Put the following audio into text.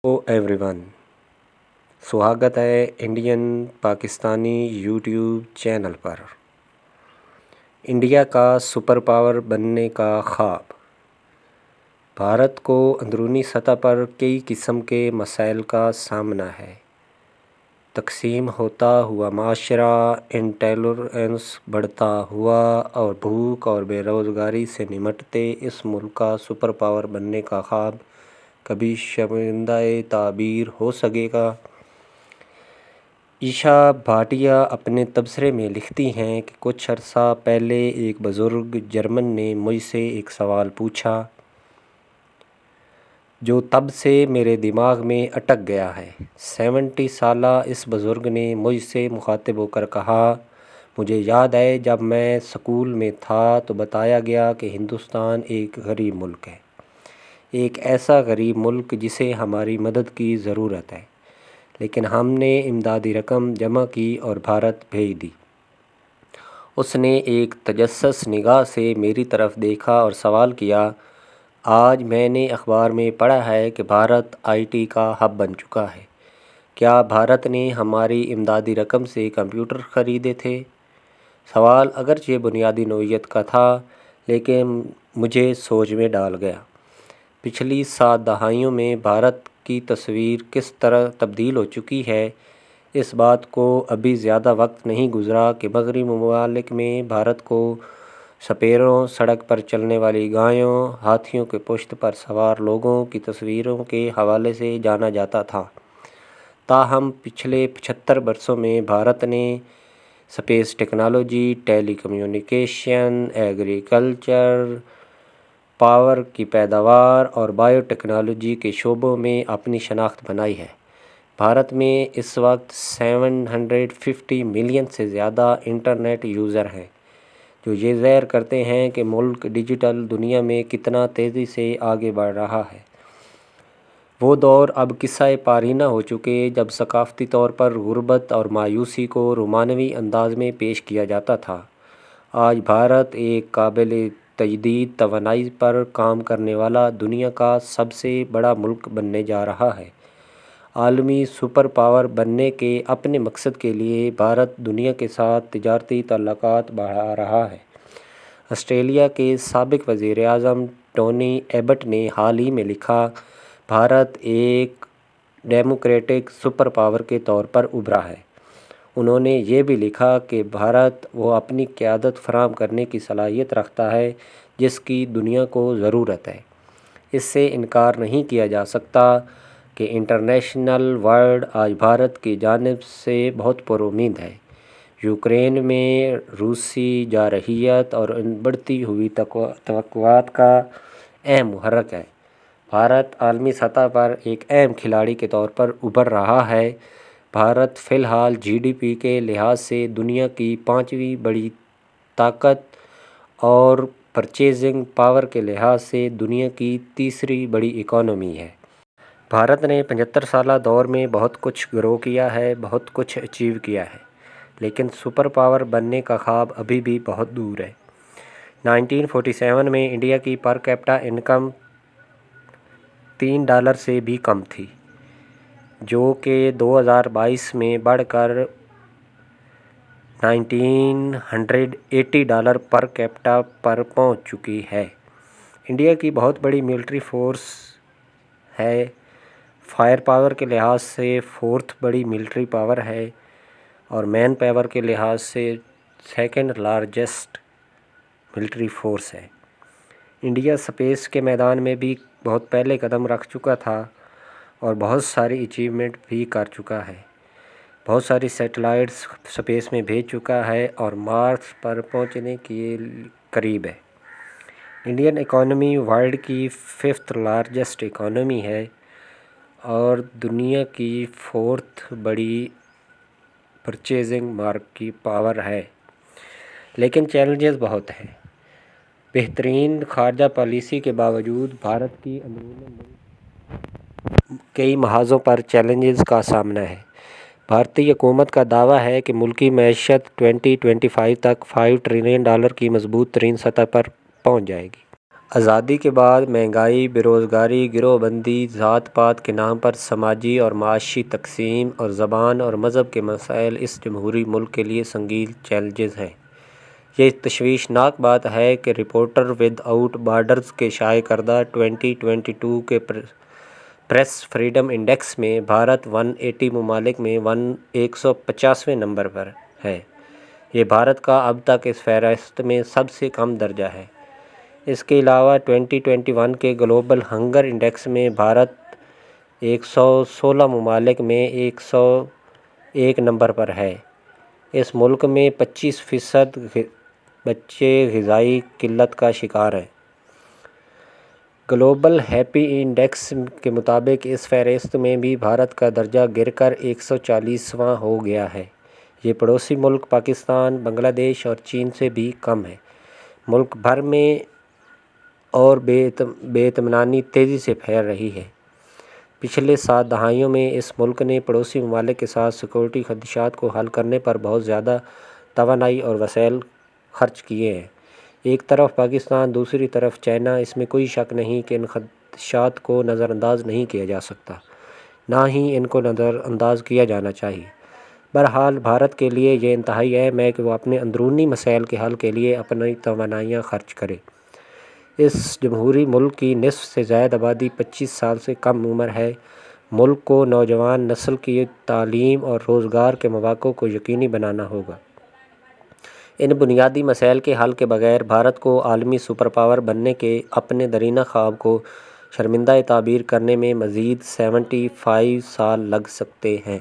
Hello everyone, स्वागत है Indian Pakistani YouTube channel पर। इंडिया का सुपर पावर बनने का ख्वाब। भारत को अंदरूनी सतह पर कई किस्म के मसाइल का सामना है। तकसीम होता हुआ माशरा, इंटॉलरेंस बढ़ता हुआ और भूख और बेरोज़गारी से निमटते इस मुल्क का सुपर पावर बनने का ख्वाब कभी शर्मिंदा-ए ताबीर हो सकेगा? ईशा भाटिया अपने तबसरे में लिखती हैं कि कुछ अरसा पहले एक बुज़ुर्ग जर्मन ने मुझसे एक सवाल पूछा जो तब से मेरे दिमाग में अटक गया है। 70 साला इस बुज़ुर्ग ने मुझसे मुखातिब होकर कहा, मुझे याद है जब मैं स्कूल में था तो बताया गया कि हिंदुस्तान एक गरीब मुल्क है, एक ऐसा गरीब मुल्क जिसे हमारी मदद की ज़रूरत है, लेकिन हमने इमदादी रकम जमा की और भारत भेज दी। उसने एक तजस्सुस निगाह से मेरी तरफ देखा और सवाल किया, आज मैंने अखबार में पढ़ा है कि भारत आईटी का हब बन चुका है। क्या भारत ने हमारी इमदादी रकम से कंप्यूटर ख़रीदे थे? सवाल अगरचे बुनियादी नौइयत का था, लेकिन मुझे सोच में डाल गया। पिछली 7 दहाइयों में भारत की तस्वीर किस तरह तब्दील हो चुकी है, इस बात को अभी ज़्यादा वक्त नहीं गुज़रा कि मगरबी ममालिक में भारत को सपेरों, सड़क पर चलने वाली गायों, हाथियों के पुश्त पर सवार लोगों की तस्वीरों के हवाले से जाना जाता था। ताहम पिछले 75 वर्षों में भारत ने space technology, telecommunication, agriculture, power की पैदावार और बायोटेक्नोलॉजी के शोबों में अपनी शनाख्त बनाई है। भारत में इस वक्त 750 मिलियन से ज़्यादा इंटरनेट यूज़र हैं, जो ये ज़ाहिर करते हैं कि मुल्क डिजिटल दुनिया में कितना तेज़ी से आगे बढ़ रहा है। वो दौर अब किस्सा पारीना हो चुके जब सकाफ़ती तौर पर गुर्बत और मायूसी को रोमानवी अंदाज में पेश किया जाता था। आज भारत एक काबिल तजदीद तवानाई पर काम करने वाला दुनिया का सबसे बड़ा मुल्क बनने जा रहा है। आलमी सुपर पावर बनने के अपने मकसद के लिए भारत दुनिया के साथ तिजारती ताल्लुकात बढ़ा रहा है। ऑस्ट्रेलिया के साबिक वज़ीर आज़म टोनी एबट ने हाल ही में लिखा, भारत एक डेमोक्रेटिक सुपर पावर के तौर पर उभरा है। उन्होंने ये भी लिखा कि भारत वो अपनी क़यादत फराहम करने की सलाहियत रखता है जिसकी दुनिया को ज़रूरत है। इससे इनकार नहीं किया जा सकता कि इंटरनेशनल वर्ल्ड आज भारत की जानिब से बहुत पुरुमीद है। यूक्रेन में रूसी जारहियत और बढ़ती हुई तवक्कुआत का अहम मुहर्रिक है। भारत आलमी सतह पर एक अहम खिलाड़ी के तौर पर उभर रहा है। भारत फ़िलहाल जीडीपी के लिहाज से दुनिया की 5वीं बड़ी ताकत और परचेजिंग पावर के लिहाज से दुनिया की 3री बड़ी इकॉनमी है। भारत ने 75 साला दौर में बहुत कुछ ग्रो किया है, बहुत कुछ अचीव किया है, लेकिन सुपर पावर बनने का ख्वाब अभी भी बहुत दूर है। 1947 में इंडिया की पर कैपिटा इनकम $3 से भी कम थी, जो कि 2022 में बढ़कर $1980 पर कैपिटा पर पहुंच चुकी है। इंडिया की बहुत बड़ी मिलिट्री फोर्स है, फायर पावर के लिहाज से 4th बड़ी मिलिट्री पावर है और मैन पावर के लिहाज से 2nd लार्जेस्ट मिलिट्री फोर्स है। इंडिया स्पेस के मैदान में भी बहुत पहले कदम रख चुका था और बहुत सारी अचीवमेंट भी कर चुका है। बहुत सारी सैटेलाइट्स स्पेस में भेज चुका है और मार्स पर पहुंचने के करीब है। इंडियन इकॉनमी वर्ल्ड की 5th लार्जेस्ट इकॉनमी है और दुनिया की 4th बड़ी परचेजिंग मार्क की पावर है, लेकिन चैलेंजेस बहुत हैं। बेहतरीन खारजा पॉलिसी के बावजूद भारत की अंदरूनी मुल्क कई महाज़ों पर चैलेंजेस का सामना है। भारतीय हुकूमत का दावा है कि मुल्की मईशत 2025 तक $5 ट्रिलियन की मजबूत तरीन सतह पर पहुँच जाएगी। آزادی کے بعد مہنگائی، بے روزگاری، گروہ بندی، ذات پات کے نام پر سماجی اور معاشی تقسیم اور زبان اور مذہب کے مسائل اس جمہوری ملک کے لیے سنگین چیلنجز ہیں۔ یہ تشویشناک بات ہے کہ رپورٹر ود آؤٹ بارڈرز کے شائع کردہ 2022 کے پریس فریڈم انڈیکس میں بھارت 180 ممالک میں 150ویں نمبر پر ہے۔ یہ بھارت کا اب تک اس فہرست میں سب سے کم درجہ ہے۔ اس کے علاوہ 2021 کے گلوبل ہنگر انڈیکس میں بھارت 116 ممالک میں 101 نمبر پر ہے۔ اس ملک میں 25% بچے غذائی قلت کا شکار ہیں۔ گلوبل ہیپی انڈیکس کے مطابق اس فہرست میں بھی بھارت کا درجہ گر کر 140واں ہو گیا ہے۔ یہ پڑوسی ملک پاکستان، بنگلہ دیش اور چین سے بھی کم ہے۔ ملک بھر میں اور بے اطمینانی تیزی سے پھیل رہی ہے۔ پچھلے 7 دہائیوں میں اس ملک نے پڑوسی ممالک کے ساتھ سیکورٹی خدشات کو حل کرنے پر بہت زیادہ توانائی اور وسائل خرچ کیے ہیں۔ ایک طرف پاکستان، دوسری طرف چائنا۔ اس میں کوئی شک نہیں کہ ان خدشات کو نظر انداز نہیں کیا جا سکتا، نہ ہی ان کو نظر انداز کیا جانا چاہیے۔ بہرحال بھارت کے لیے یہ انتہائی اہم ہے کہ وہ اپنے اندرونی مسائل کے حل کے لیے اپنی توانائیاں خرچ کرے۔ اس جمہوری ملک کی نصف سے زائد آبادی 25 سال سے کم عمر ہے۔ ملک کو نوجوان نسل کی تعلیم اور روزگار کے مواقع کو یقینی بنانا ہوگا۔ ان بنیادی مسائل کے حل کے بغیر بھارت کو عالمی سپر پاور بننے کے اپنے دیرینہ خواب کو شرمندہ تعبیر کرنے میں مزید 75 سال لگ سکتے ہیں۔